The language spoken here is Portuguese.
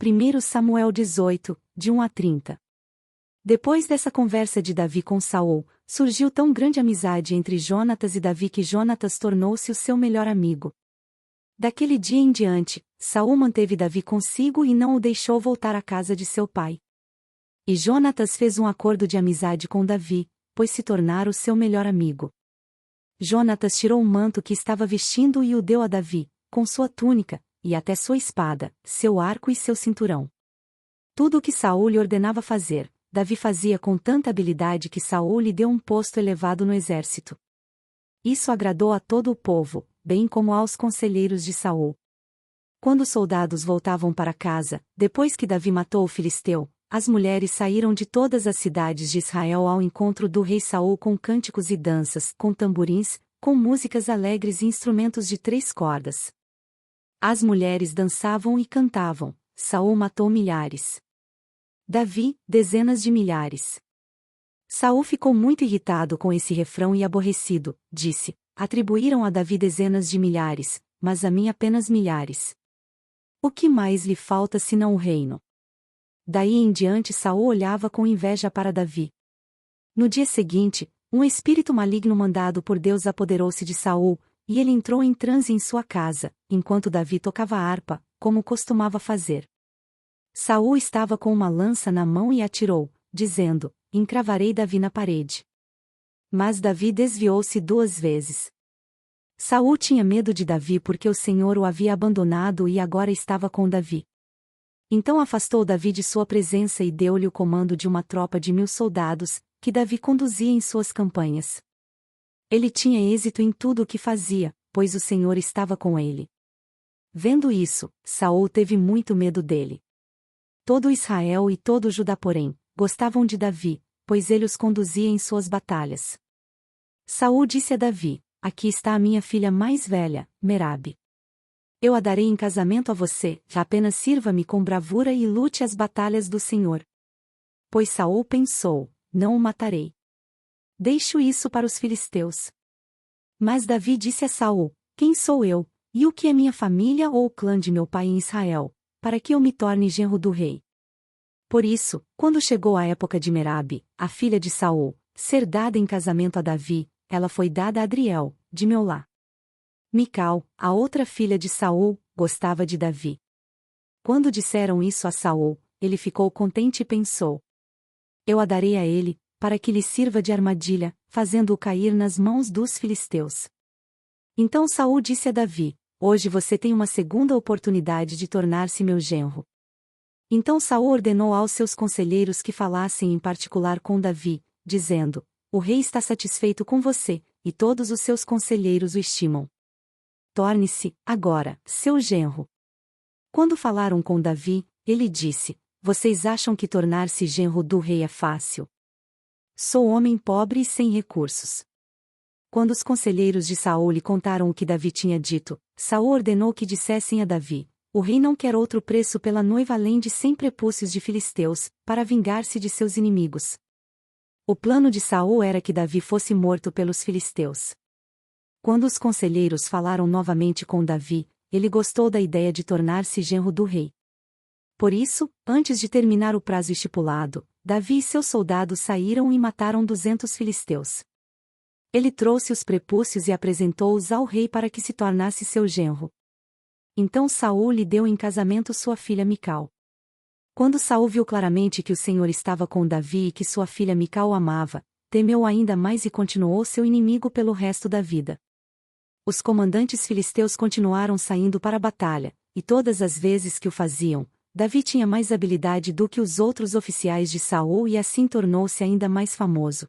1 Samuel 18, de 1 a 30. Depois dessa conversa de Davi com Saul, surgiu tão grande amizade entre Jonatas e Davi que Jonatas tornou-se o seu melhor amigo. Daquele dia em diante, Saul manteve Davi consigo e não o deixou voltar à casa de seu pai. E Jonatas fez um acordo de amizade com Davi, pois se tornara o seu melhor amigo. Jonatas tirou o manto que estava vestindo e o deu a Davi, com sua túnica, e até sua espada, seu arco e seu cinturão. Tudo o que Saul lhe ordenava fazer, Davi fazia com tanta habilidade que Saul lhe deu um posto elevado no exército. Isso agradou a todo o povo, bem como aos conselheiros de Saul. Quando os soldados voltavam para casa, depois que Davi matou o filisteu, as mulheres saíram de todas as cidades de Israel ao encontro do rei Saul com cânticos e danças, com tamborins, com músicas alegres e instrumentos de 3 cordas. As mulheres dançavam e cantavam. Saul matou milhares. Davi, dezenas de milhares. Saul ficou muito irritado com esse refrão e aborrecido, disse: atribuíram a Davi dezenas de milhares, mas a mim apenas milhares. O que mais lhe falta senão o reino? Daí em diante Saul olhava com inveja para Davi. No dia seguinte, um espírito maligno mandado por Deus apoderou-se de Saul, e ele entrou em transe em sua casa, enquanto Davi tocava a harpa, como costumava fazer. Saul estava com uma lança na mão e atirou, dizendo: encravarei Davi na parede. Mas Davi desviou-se 2 vezes. Saul tinha medo de Davi porque o Senhor o havia abandonado e agora estava com Davi. Então afastou Davi de sua presença e deu-lhe o comando de uma tropa de 1000 soldados, que Davi conduzia em suas campanhas. Ele tinha êxito em tudo o que fazia, pois o Senhor estava com ele. Vendo isso, Saul teve muito medo dele. Todo Israel e todo Judá, porém, gostavam de Davi, pois ele os conduzia em suas batalhas. Saul disse a Davi: aqui está a minha filha mais velha, Merabe. Eu a darei em casamento a você, apenas sirva-me com bravura e lute as batalhas do Senhor. Pois Saul pensou: não o matarei. Deixo isso para os filisteus. Mas Davi disse a Saul: quem sou eu, e o que é minha família ou o clã de meu pai em Israel, para que eu me torne genro do rei? Por isso, quando chegou a época de Merabe, a filha de Saul, ser dada em casamento a Davi, ela foi dada a Adriel, de Meolá. Mical, a outra filha de Saul, gostava de Davi. Quando disseram isso a Saul, ele ficou contente e pensou: eu a darei a ele, para que lhe sirva de armadilha, fazendo-o cair nas mãos dos filisteus. Então Saul disse a Davi: hoje você tem uma segunda oportunidade de tornar-se meu genro. Então Saul ordenou aos seus conselheiros que falassem em particular com Davi, dizendo: o rei está satisfeito com você, e todos os seus conselheiros o estimam. Torne-se, agora, seu genro. Quando falaram com Davi, ele disse: vocês acham que tornar-se genro do rei é fácil? Sou homem pobre e sem recursos. Quando os conselheiros de Saul lhe contaram o que Davi tinha dito, Saul ordenou que dissessem a Davi: o rei não quer outro preço pela noiva além de 100 prepúcios de filisteus, para vingar-se de seus inimigos. O plano de Saul era que Davi fosse morto pelos filisteus. Quando os conselheiros falaram novamente com Davi, ele gostou da ideia de tornar-se genro do rei. Por isso, antes de terminar o prazo estipulado, Davi e seus soldados saíram e mataram 200 filisteus. Ele trouxe os prepúcios e apresentou-os ao rei para que se tornasse seu genro. Então Saul lhe deu em casamento sua filha Mical. Quando Saul viu claramente que o Senhor estava com Davi e que sua filha Mical o amava, temeu ainda mais e continuou seu inimigo pelo resto da vida. Os comandantes filisteus continuaram saindo para a batalha, e todas as vezes que o faziam, Davi tinha mais habilidade do que os outros oficiais de Saul e assim tornou-se ainda mais famoso.